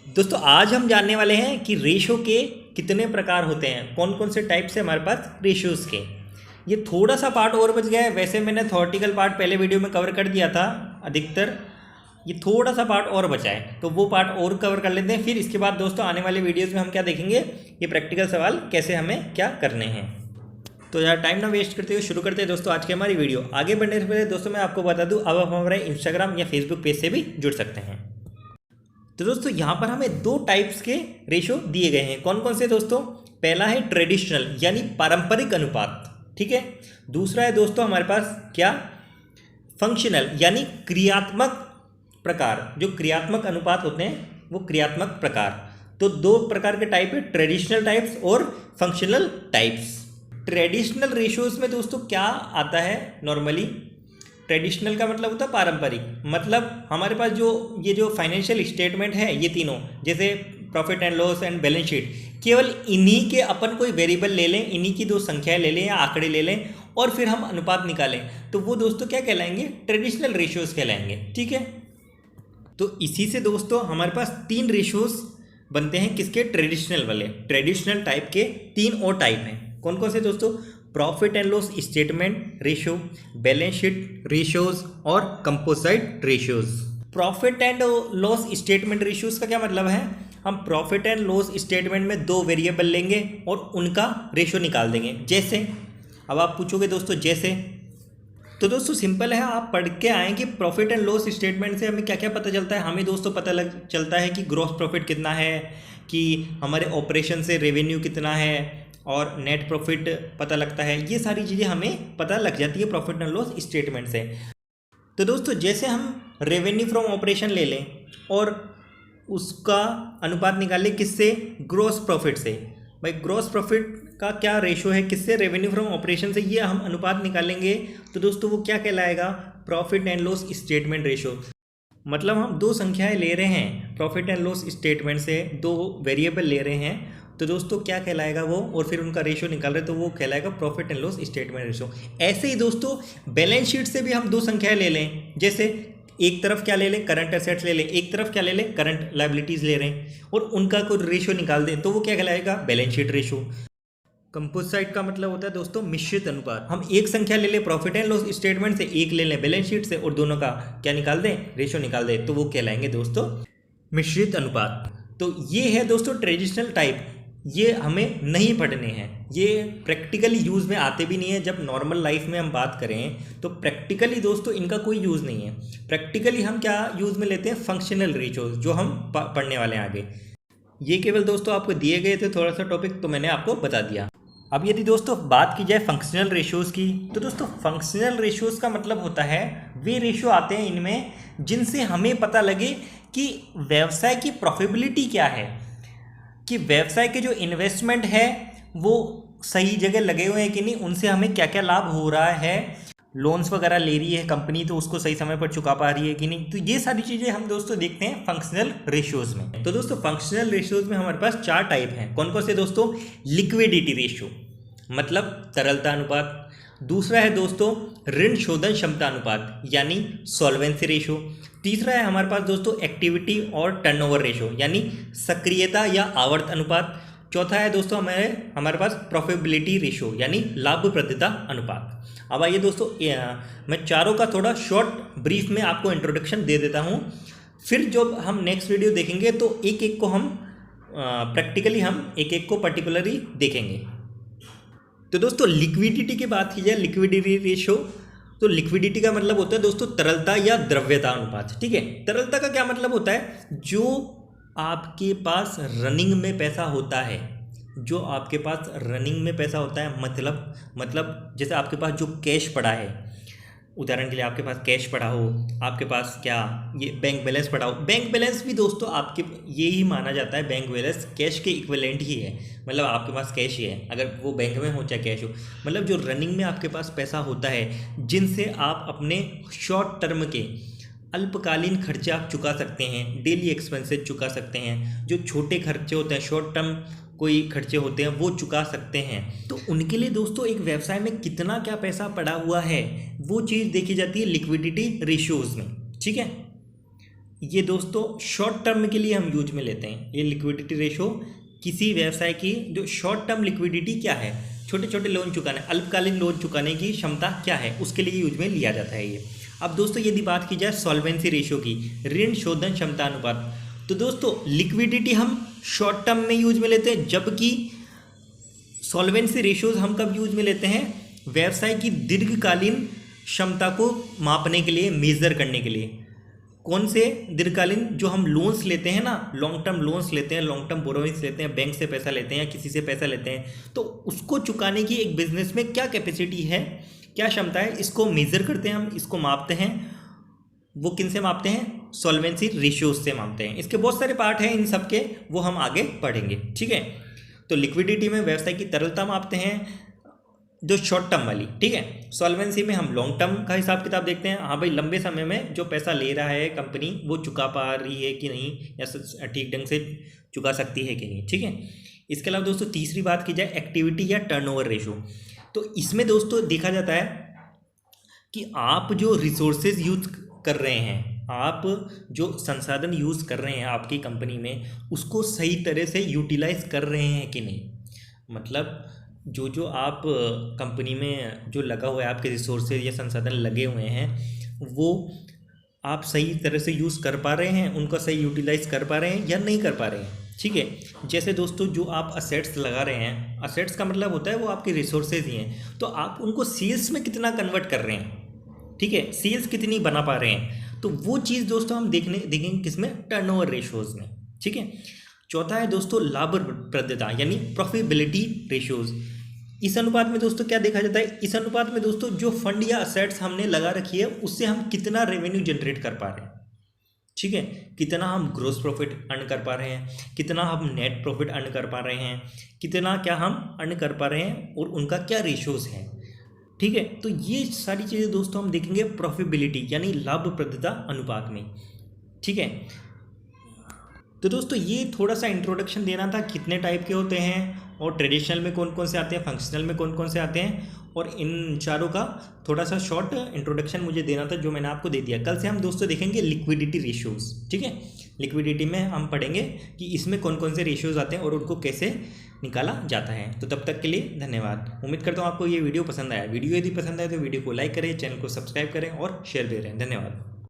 दोस्तों आज हम जानने वाले हैं कि रेशो के कितने प्रकार होते हैं, कौन कौन से टाइप्स है हमारे पास रेशियोज़ के। ये थोड़ा सा पार्ट और बच गया है, वैसे मैंने थ्योरेटिकल पार्ट पहले वीडियो में कवर कर दिया था अधिकतर। ये थोड़ा सा पार्ट और बचा है तो वो पार्ट और कवर कर लेते हैं। फिर इसके बाद दोस्तों आने वाले वीडियोज़ में हम क्या देखेंगे, ये प्रैक्टिकल सवाल कैसे हमें क्या करने हैं। तो यार टाइम ना वेस्ट करते हुए शुरू करते हैं दोस्तों आज की हमारी वीडियो। आगे बढ़ने से पहले दोस्तों मैं आपको बता दूं, अब आप हमारे इंस्टाग्राम या फेसबुक पेज से भी जुड़ सकते हैं। तो दोस्तों यहाँ पर हमें दो टाइप्स के रेशो दिए गए हैं। कौन कौन से दोस्तों? पहला है ट्रेडिशनल यानी पारंपरिक अनुपात, ठीक है। दूसरा है दोस्तों हमारे पास क्या, फंक्शनल यानी क्रियात्मक प्रकार। जो क्रियात्मक अनुपात होते हैं वो क्रियात्मक प्रकार। तो दो प्रकार के टाइप है, ट्रेडिशनल टाइप्स और फंक्शनल टाइप्स। ट्रेडिशनल रेशियोज में दोस्तों क्या आता है नॉर्मली, ट्रेडिशनल का मतलब होता है पारंपरिक। मतलब हमारे पास जो फाइनेंशियल स्टेटमेंट है ये तीनों, जैसे profit and loss and balance sheet, केवल इन्हीं के अपन कोई वेरिएबल ले लें, इन्हीं की दो संख्याएं ले लें या आंकड़े ले लें और फिर हम अनुपात निकालें, तो वो दोस्तों क्या कहलाएंगे, ट्रेडिशनल रेशियोज कहलाएंगे, ठीक है। तो इसी से दोस्तों हमारे पास तीन रेशियोज बनते हैं, किसके, ट्रेडिशनल वाले। ट्रेडिशनल टाइप के तीन और टाइप हैं। कौन कौन से दोस्तों? Profit and loss statement ratio, balance sheet ratios और composite ratios. Profit and loss statement ratios का क्या मतलब है, हम प्रॉफिट एंड लॉस स्टेटमेंट में दो वेरिएबल लेंगे और उनका रेशियो निकाल देंगे। जैसे, अब आप पूछोगे दोस्तों जैसे, तो दोस्तों सिंपल है, आप पढ़ के आएँ कि प्रॉफिट एंड लॉस स्टेटमेंट से हमें क्या क्या पता चलता है। हमें दोस्तों पता लग चलता है कि ग्रॉस प्रॉफिट कितना है, कि हमारे ऑपरेशन से रेवेन्यू कितना है और नेट प्रॉफिट पता लगता है। ये सारी चीज़ें हमें पता लग जाती है प्रॉफिट एंड लॉस स्टेटमेंट से। तो दोस्तों जैसे हम रेवेन्यू फ्रॉम ऑपरेशन ले लें और उसका अनुपात निकाल लें किससे, ग्रॉस प्रॉफिट से। भाई ग्रॉस प्रॉफिट का क्या रेशो है, किससे, रेवेन्यू फ्रॉम ऑपरेशन से, ये हम अनुपात निकालेंगे तो दोस्तों वो क्या कहलाएगा, profit and loss statement ratio. मतलब हम दो संख्याएं ले रहे हैं प्रॉफिट एंड लॉस स्टेटमेंट से, दो वेरिएबल ले रहे हैं, तो दोस्तों क्या कहलाएगा वो, और फिर उनका रेशो निकाल रहे तो वो कहलाएगा profit and loss statement ratio. ऐसे ही दोस्तों बैलेंस शीट से भी हम दो संख्याएं ले लें, जैसे एक तरफ क्या ले लें, करंट एसेट्स ले लें, एक तरफ क्या ले लें, करंट लायबिलिटीज़ ले रहे हैं, और उनका कोई रेशो निकाल दें तो वो क्या कहलाएगा, बैलेंस शीट रेशो। कंपोजिट का मतलब होता है दोस्तों मिश्रित अनुपात। हम एक संख्या ले लें प्रॉफिट एंड लॉस स्टेटमेंट से, एक ले लें बैलेंस शीट से और दोनों का क्या निकाल दें, रेशो निकाल दें, तो वो कहलाएंगे दोस्तों मिश्रित अनुपात। तो ये है दोस्तों ट्रेडिशनल टाइप। ये हमें नहीं पढ़ने हैं, ये प्रैक्टिकली यूज़ में आते भी नहीं है। जब नॉर्मल लाइफ में हम बात करें तो प्रैक्टिकली दोस्तों इनका कोई यूज़ नहीं है। प्रैक्टिकली हम क्या यूज़ में लेते हैं, फंक्शनल रेशियोज, जो हम पढ़ने वाले हैं आगे। ये केवल दोस्तों आपको दिए गए थे थोड़ा सा टॉपिक, तो मैंने आपको बता दिया। अब यदि दोस्तों बात की जाए फंक्शनल रेशियोज़ की, तो दोस्तों फंक्शनल रेशियोज़ का मतलब होता है वे रेशियो आते हैं इनमें जिनसे हमें पता लगे कि व्यवसाय की प्रॉफिटेबिलिटी क्या है, कि व्यवसाय के जो इन्वेस्टमेंट है वो सही जगह लगे हुए हैं कि नहीं, उनसे हमें क्या क्या लाभ हो रहा है, लोन्स वगैरह ले रही है कंपनी तो उसको सही समय पर चुका पा रही है कि नहीं। तो ये सारी चीज़ें हम दोस्तों देखते हैं फंक्शनल रेशियोज़ में। तो दोस्तों फंक्शनल रेशियोज़ में हमारे पास चार टाइप हैं। कौन कौन से दोस्तों? लिक्विडिटी रेशियो मतलब तरलता अनुपात। दूसरा है दोस्तों ऋण शोधन क्षमता अनुपात यानी सॉल्वेंसी रेशियो। तीसरा है हमारे पास दोस्तों एक्टिविटी और टर्नओवर रेशियो यानी सक्रियता या आवर्त अनुपात। चौथा है दोस्तों हमारे पास प्रॉफिटेबिलिटी रेशियो यानी लाभप्रदता अनुपात। अब आइए दोस्तों मैं चारों का थोड़ा शॉर्ट ब्रीफ में आपको इंट्रोडक्शन दे देता हूँ, फिर जब हम नेक्स्ट वीडियो देखेंगे तो एक एक को हम प्रैक्टिकली हम एक एक को पर्टिकुलरली देखेंगे। तो दोस्तों लिक्विडिटी की बात की जाए, लिक्विडिटी रेशियो, तो लिक्विडिटी का मतलब होता है दोस्तों तरलता या द्रव्यता अनुपात, ठीक है। तरलता का क्या मतलब होता है, जो आपके पास रनिंग में पैसा होता है, जो आपके पास रनिंग में पैसा होता है, मतलब जैसे आपके पास जो कैश पड़ा है, उदाहरण के लिए आपके पास कैश पड़ा हो, आपके पास क्या ये बैंक बैलेंस पड़ा हो। बैंक बैलेंस भी दोस्तों आपके ये ही माना जाता है, बैंक बैलेंस कैश के इक्विवेलेंट ही है। मतलब आपके पास कैश ही है, अगर वो बैंक में हो चाहे कैश हो, मतलब जो रनिंग में आपके पास पैसा होता है जिनसे आप अपने शॉर्ट टर्म के अल्पकालीन खर्चे आप चुका सकते हैं, डेली एक्सपेंसेस चुका सकते हैं, जो छोटे खर्चे होते हैं, शॉर्ट टर्म कोई खर्चे होते हैं वो चुका सकते हैं। तो उनके लिए दोस्तों एक व्यवसाय में कितना क्या पैसा पड़ा हुआ है वो चीज़ देखी जाती है लिक्विडिटी रेशियोज़ में, ठीक है। ये दोस्तों शॉर्ट टर्म के लिए हम यूज में लेते हैं। ये लिक्विडिटी रेशो किसी व्यवसाय की जो शॉर्ट टर्म लिक्विडिटी क्या है, छोटे छोटे लोन चुकाने, अल्पकालीन लोन चुकाने की क्षमता क्या है, उसके लिए यूज में लिया जाता है ये। अब दोस्तों यदि बात की जाए सॉल्वेंसी रेशो की, ऋण शोधन क्षमता अनुपात, तो दोस्तों लिक्विडिटी हम शॉर्ट टर्म में यूज में लेते हैं, जबकि सॉल्वेंसी रेशोज हम कब यूज में लेते हैं, व्यवसाय की दीर्घकालीन क्षमता को मापने के लिए, मेजर करने के लिए। कौन से दीर्घकालीन, जो हम लोन्स लेते हैं ना, लॉन्ग टर्म लोन्स लेते हैं, लॉन्ग टर्म बोरोइंग्स लेते हैं, बैंक से पैसा लेते हैं या किसी से पैसा लेते हैं, तो उसको चुकाने की एक बिजनेस में क्या कैपेसिटी है, क्या क्षमता है, इसको मेजर करते हैं हम, इसको मापते हैं। वो किन से मापते हैं, सॉल्वेंसी रेशियोज से मापते हैं। इसके बहुत सारे पार्ट हैं इन सब के, वो हम आगे पढ़ेंगे, ठीक है। तो लिक्विडिटी में व्यवसाय की तरलता मापते हैं जो शॉर्ट टर्म वाली, ठीक है। सॉल्वेंसी में हम लॉन्ग टर्म का हिसाब किताब देखते हैं, हाँ भाई लंबे समय में जो पैसा ले रहा है कंपनी वो चुका पा रही है कि नहीं, या ठीक ढंग से चुका सकती है कि नहीं, ठीक है। इसके अलावा दोस्तों तीसरी बात की जाए एक्टिविटी या टर्नओवर रेशो, तो इसमें दोस्तों देखा जाता है कि आप जो रिसोर्सेज यूज कर रहे हैं, आप जो संसाधन यूज़ कर रहे हैं आपकी कंपनी में, उसको सही तरह से यूटिलाइज कर रहे हैं कि नहीं। मतलब जो आप कंपनी में जो लगा हुआ है, आपके रिसोर्सेज या संसाधन लगे हुए हैं, वो आप सही तरह से यूज़ कर पा रहे हैं, उनका सही यूटिलाइज कर पा रहे हैं या नहीं कर पा रहे हैं, ठीक है। जैसे दोस्तों जो आप असेट्स लगा रहे हैं, असेट्स का मतलब होता है वो आपके रिसोर्सेज ही हैं, तो आप उनको सेल्स में कितना कन्वर्ट कर रहे हैं, ठीक है, सेल्स कितनी बना पा रहे हैं, तो वो चीज़ दोस्तों हम देखेंगे किसमें, टर्नओवर रेशोज़ में, ठीक है। चौथा है दोस्तों लाभप्रदता यानी प्रॉफिटेबिलिटी रेशियोज। इस अनुपात में दोस्तों क्या देखा जाता है, इस अनुपात में दोस्तों जो फंड या असेट्स हमने लगा रखी है उससे हम कितना रेवेन्यू जनरेट कर पा रहे हैं, ठीक है, कितना हम ग्रोस प्रॉफिट अर्न कर पा रहे हैं, कितना हम नेट प्रॉफिट अर्न कर पा रहे हैं, कितना क्या हम अर्न कर पा रहे हैं और उनका क्या रेशियोज हैं, ठीक है। तो ये सारी चीज़ें दोस्तों हम देखेंगे प्रॉफिटेबिलिटी यानी लाभप्रदता अनुपात में, ठीक है। तो दोस्तों ये थोड़ा सा इंट्रोडक्शन देना था, कितने टाइप के होते हैं और ट्रेडिशनल में कौन कौन से आते हैं, फंक्शनल में कौन कौन से आते हैं, और इन चारों का थोड़ा सा शॉर्ट इंट्रोडक्शन मुझे देना था जो मैंने आपको दे दिया। कल से हम दोस्तों देखेंगे लिक्विडिटी रेशियोज, ठीक है। लिक्विडिटी में हम पढ़ेंगे कि इसमें कौन कौन से रेशियोज आते हैं और उनको कैसे निकाला जाता है। तो तब तक के लिए धन्यवाद। उम्मीद करता हूँ आपको ये वीडियो पसंद आया। वीडियो यदि पसंद आए तो वीडियो को लाइक करें, चैनल को सब्सक्राइब करें और शेयर दे रहे हैं। धन्यवाद।